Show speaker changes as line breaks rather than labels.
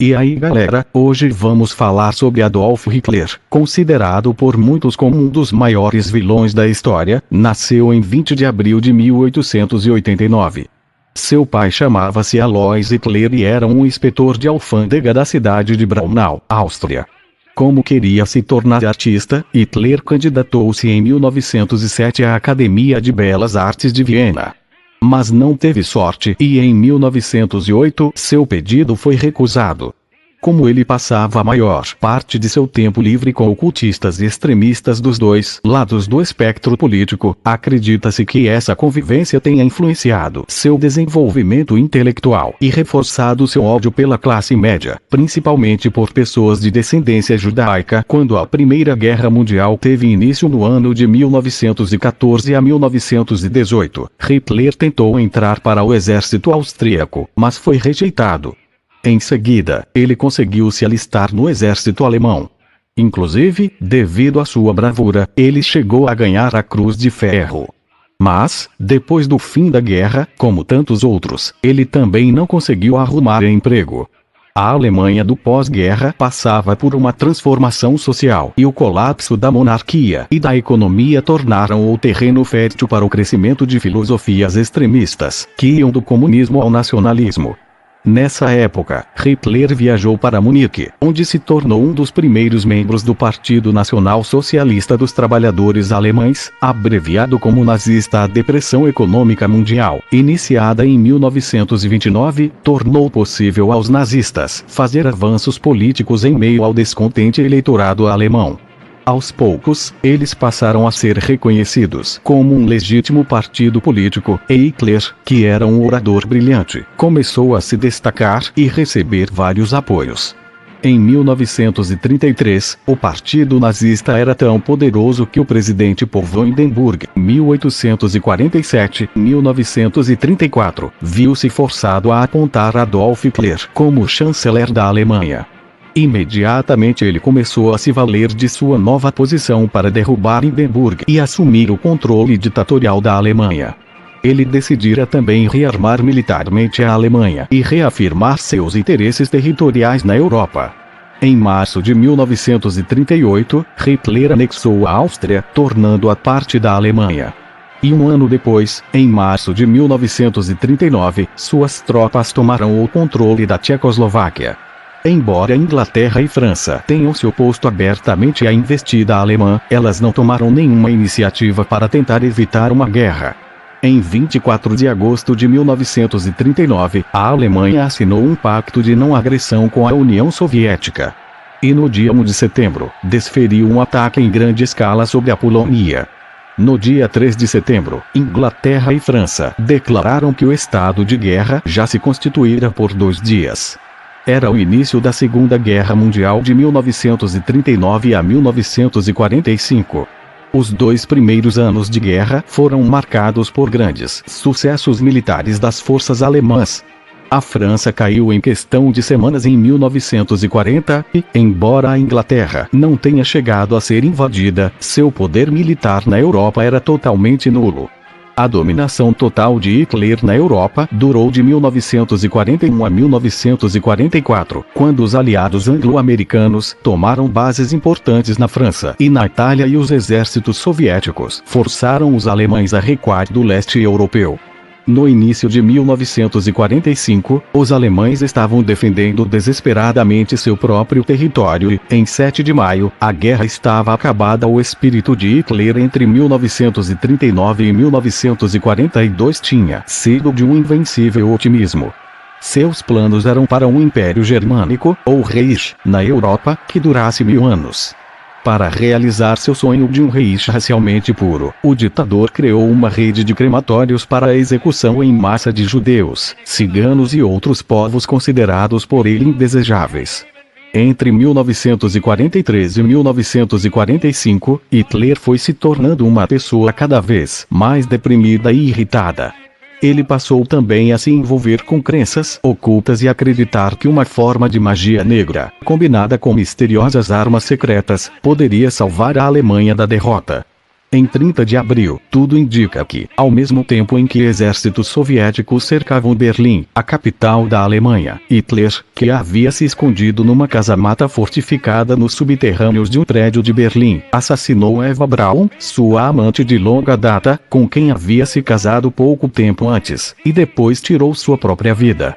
E aí galera, hoje vamos falar sobre Adolf Hitler, considerado por muitos como um dos maiores vilões da história. Nasceu em 20 de abril de 1889. Seu pai chamava-se Alois Hitler e era um inspetor de alfândega da cidade de Braunau, Áustria. Como queria se tornar artista, Hitler candidatou-se em 1907 à Academia de Belas Artes de Viena. Mas não teve sorte e em 1908 seu pedido foi recusado. Como ele passava a maior parte de seu tempo livre com ocultistas e extremistas dos dois lados do espectro político, acredita-se que essa convivência tenha influenciado seu desenvolvimento intelectual e reforçado seu ódio pela classe média, principalmente por pessoas de descendência judaica. Quando a Primeira Guerra Mundial teve início no ano de 1914 a 1918, Hitler tentou entrar para o exército austríaco, mas foi rejeitado. Em seguida, ele conseguiu se alistar no exército alemão. Inclusive, devido à sua bravura, ele chegou a ganhar a Cruz de Ferro. Mas, depois do fim da guerra, como tantos outros, ele também não conseguiu arrumar emprego. A Alemanha do pós-guerra passava por uma transformação social e o colapso da monarquia e da economia tornaram o terreno fértil para o crescimento de filosofias extremistas, que iam do comunismo ao nacionalismo. Nessa época, Hitler viajou para Munique, onde se tornou um dos primeiros membros do Partido Nacional Socialista dos Trabalhadores Alemães, abreviado como nazista. A Depressão Econômica Mundial, iniciada em 1929, tornou possível aos nazistas fazer avanços políticos em meio ao descontente eleitorado alemão. Aos poucos, eles passaram a ser reconhecidos como um legítimo partido político, e Hitler, que era um orador brilhante, começou a se destacar e receber vários apoios. Em 1933, o partido nazista era tão poderoso que o presidente Paul von Hindenburg, 1847-1934, viu-se forçado a apontar Adolf Hitler como chanceler da Alemanha. Imediatamente ele começou a se valer de sua nova posição para derrubar Hindenburg e assumir o controle ditatorial da Alemanha. Ele decidira também rearmar militarmente a Alemanha e reafirmar seus interesses territoriais na Europa. Em março de 1938, Hitler anexou a Áustria, tornando-a parte da Alemanha. E um ano depois, em março de 1939, suas tropas tomaram o controle da Tchecoslováquia. Embora Inglaterra e França tenham se oposto abertamente à investida alemã, elas não tomaram nenhuma iniciativa para tentar evitar uma guerra. Em 24 de agosto de 1939, a Alemanha assinou um pacto de não agressão com a União Soviética. E no dia 1 de setembro, desferiu um ataque em grande escala sobre a Polônia. No dia 3 de setembro, Inglaterra e França declararam que o estado de guerra já se constituíra por 2 dias. Era o início da Segunda Guerra Mundial de 1939 a 1945. Os 2 primeiros anos de guerra foram marcados por grandes sucessos militares das forças alemãs. A França caiu em questão de semanas em 1940 e, embora a Inglaterra não tenha chegado a ser invadida, seu poder militar na Europa era totalmente nulo. A dominação total de Hitler na Europa durou de 1941 a 1944, quando os aliados anglo-americanos tomaram bases importantes na França e na Itália e os exércitos soviéticos forçaram os alemães a recuar do leste europeu. No início de 1945, os alemães estavam defendendo desesperadamente seu próprio território e, em 7 de maio, a guerra estava acabada. O espírito de Hitler entre 1939 e 1942 tinha sido de um invencível otimismo. Seus planos eram para um império germânico, ou Reich, na Europa, que durasse 1000 anos. Para realizar seu sonho de um Reich racialmente puro, o ditador criou uma rede de crematórios para a execução em massa de judeus, ciganos e outros povos considerados por ele indesejáveis. Entre 1943 e 1945, Hitler foi se tornando uma pessoa cada vez mais deprimida e irritada. Ele passou também a se envolver com crenças ocultas e acreditar que uma forma de magia negra, combinada com misteriosas armas secretas, poderia salvar a Alemanha da derrota. Em 30 de abril, tudo indica que, ao mesmo tempo em que exércitos soviéticos cercavam Berlim, a capital da Alemanha, Hitler, que havia se escondido numa casa-mata fortificada nos subterrâneos de um prédio de Berlim, assassinou Eva Braun, sua amante de longa data, com quem havia se casado pouco tempo antes, e depois tirou sua própria vida.